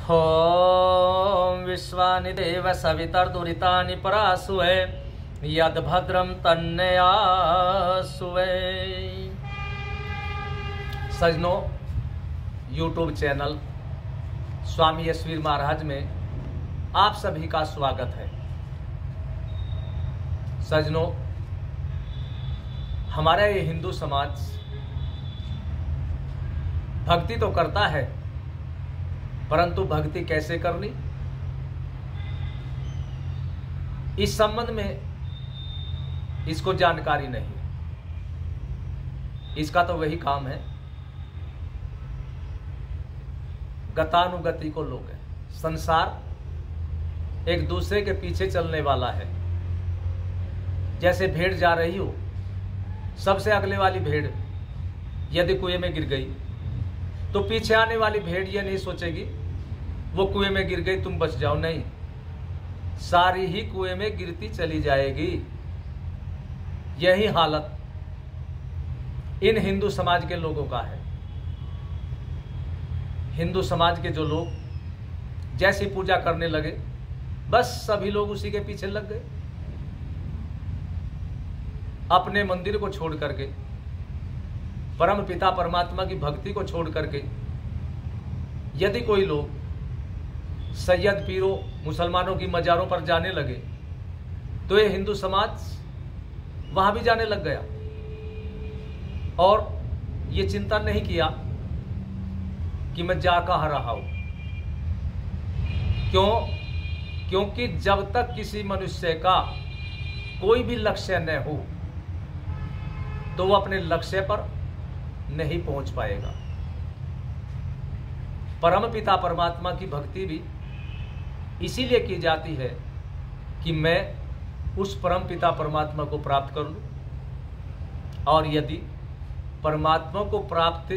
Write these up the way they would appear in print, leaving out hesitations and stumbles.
ॐ विश्वानि देव सवितर्दुरितानि परासुवे यद्भद्रं तन्नयासुवे। सजनों, YouTube channel स्वामी यशवीर महाराज में आप सभी का स्वागत है। सजनों, हमारा ये हिंदू समाज भक्ति तो करता है, परंतु भक्ति कैसे करनी, इस संबंध में इसको जानकारी नहीं है। इसका तो वही काम है, गतानुगति को लोग है। संसार एक दूसरे के पीछे चलने वाला है। जैसे भेड़ जा रही हो, सबसे अगले वाली भेड़ यदि कुएं में गिर गई तो पीछे आने वाली भेड़ यह नहीं सोचेगी वो कुएं में गिर गई तुम बच जाओ, नहीं, सारी ही कुएं में गिरती चली जाएगी। यही हालत इन हिंदू समाज के लोगों का है। हिंदू समाज के जो लोग जैसी पूजा करने लगे, बस सभी लोग उसी के पीछे लग गए। अपने मंदिर को छोड़ करके, परम पिता परमात्मा की भक्ति को छोड़ करके यदि कोई लोग सैयद पीरों मुसलमानों की मजारों पर जाने लगे तो ये हिंदू समाज वहां भी जाने लग गया और ये चिंता नहीं किया कि मैं जा कहां रहा हूं। क्योंकि जब तक किसी मनुष्य का कोई भी लक्ष्य न हो तो वो अपने लक्ष्य पर नहीं पहुंच पाएगा। परम पिता परमात्मा की भक्ति भी इसीलिए की जाती है कि मैं उस परम पिता परमात्मा को प्राप्त कर लूं, और यदि परमात्मा को प्राप्त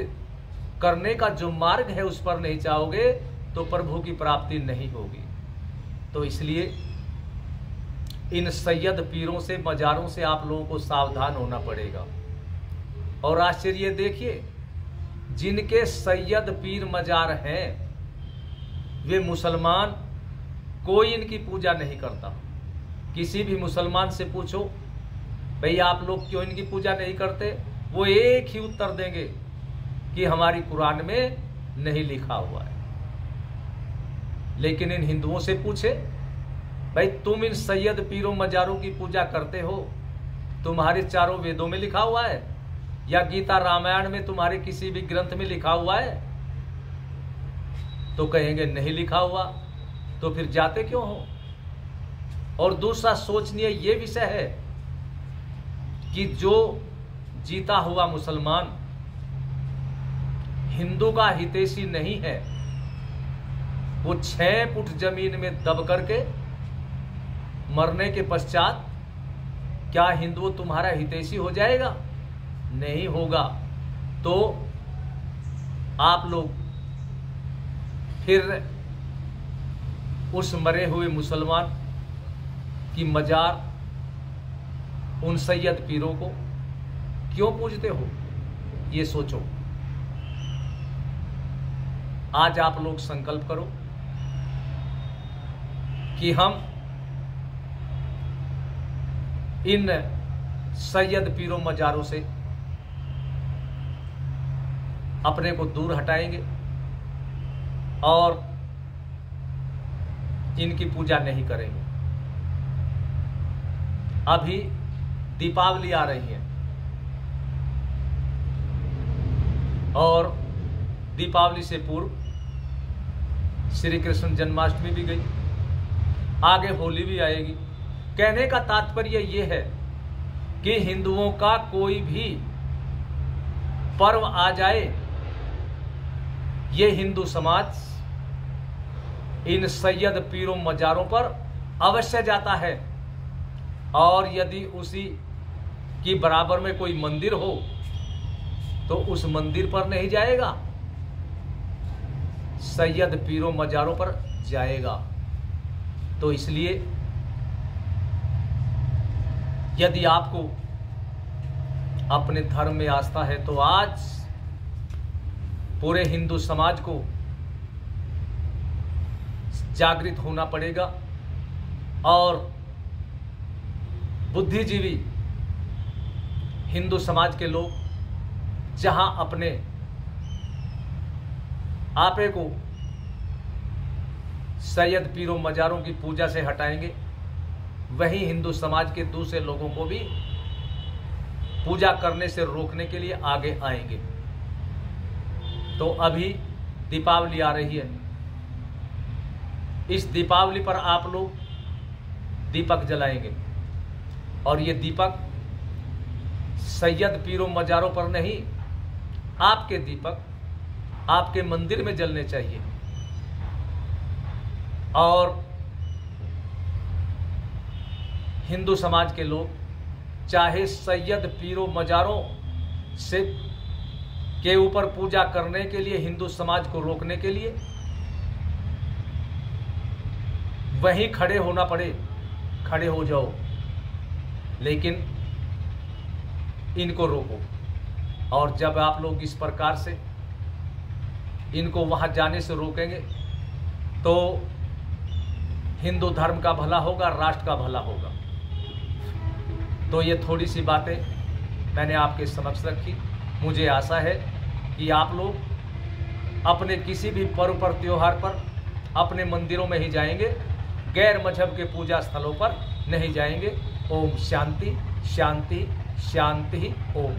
करने का जो मार्ग है उस पर नहीं चाहोगे तो प्रभु की प्राप्ति नहीं होगी। तो इसलिए इन सैयद पीरों से, मजारों से आप लोगों को सावधान होना पड़ेगा। और आश्चर्य देखिए, जिनके सैयद पीर मजार हैं वे मुसलमान, कोई इनकी पूजा नहीं करता। किसी भी मुसलमान से पूछो भाई आप लोग क्यों इनकी पूजा नहीं करते, वो एक ही उत्तर देंगे कि हमारी कुरान में नहीं लिखा हुआ है। लेकिन इन हिंदुओं से पूछे भाई तुम इन सैयद पीरों मजारों की पूजा करते हो, तुम्हारे चारों वेदों में लिखा हुआ है या गीता रामायण में तुम्हारे किसी भी ग्रंथ में लिखा हुआ है? तो कहेंगे नहीं लिखा हुआ। तो फिर जाते क्यों हो? और दूसरा सोचनीय ये विषय है कि जो जीता हुआ मुसलमान हिंदू का हितैषी नहीं है, वो 6 फुट जमीन में दब करके मरने के पश्चात क्या हिंदू तुम्हारा हितैषी हो जाएगा? नहीं होगा। तो आप लोग फिर उस मरे हुए मुसलमान की मजार, उन सैयद पीरों को क्यों पूजते हो, ये सोचो। आज आप लोग संकल्प करो कि हम इन सैयद पीरों मजारों से अपने को दूर हटाएंगे और इनकी पूजा नहीं करेंगे। अभी दीपावली आ रही है और दीपावली से पूर्व श्री कृष्ण जन्माष्टमी भी गई, आगे होली भी आएगी। कहने का तात्पर्य यह है कि हिंदुओं का कोई भी पर्व आ जाए, ये हिंदू समाज इन सैयद पीरों मजारों पर अवश्य जाता है। और यदि उसी की बराबर में कोई मंदिर हो तो उस मंदिर पर नहीं जाएगा, सैयद पीरों मजारों पर जाएगा। तो इसलिए यदि आपको अपने धर्म में आस्था है तो आज पूरे हिंदू समाज को जागृत होना पड़ेगा और बुद्धिजीवी हिंदू समाज के लोग जहां अपने आपे को सैयद पीरों मजारों की पूजा से हटाएंगे, वहीं हिंदू समाज के दूसरे लोगों को भी पूजा करने से रोकने के लिए आगे आएंगे। तो अभी दीपावली आ रही है, इस दीपावली पर आप लोग दीपक जलाएंगे और ये दीपक सैयद पीरों मजारों पर नहीं, आपके दीपक आपके मंदिर में जलने चाहिए। और हिंदू समाज के लोग चाहे सैयद पीरों मजारों से के ऊपर पूजा करने के लिए, हिंदू समाज को रोकने के लिए वहीं खड़े होना पड़े, खड़े हो जाओ, लेकिन इनको रोको। और जब आप लोग इस प्रकार से इनको वहां जाने से रोकेंगे तो हिंदू धर्म का भला होगा, राष्ट्र का भला होगा। तो ये थोड़ी सी बातें मैंने आपके समक्ष रखी। मुझे आशा है कि आप लोग अपने किसी भी पर्व पर, त्योहार पर अपने मंदिरों में ही जाएंगे, गैर मजहब के पूजा स्थलों पर नहीं जाएंगे। ओम शांति शांति शांति ओम।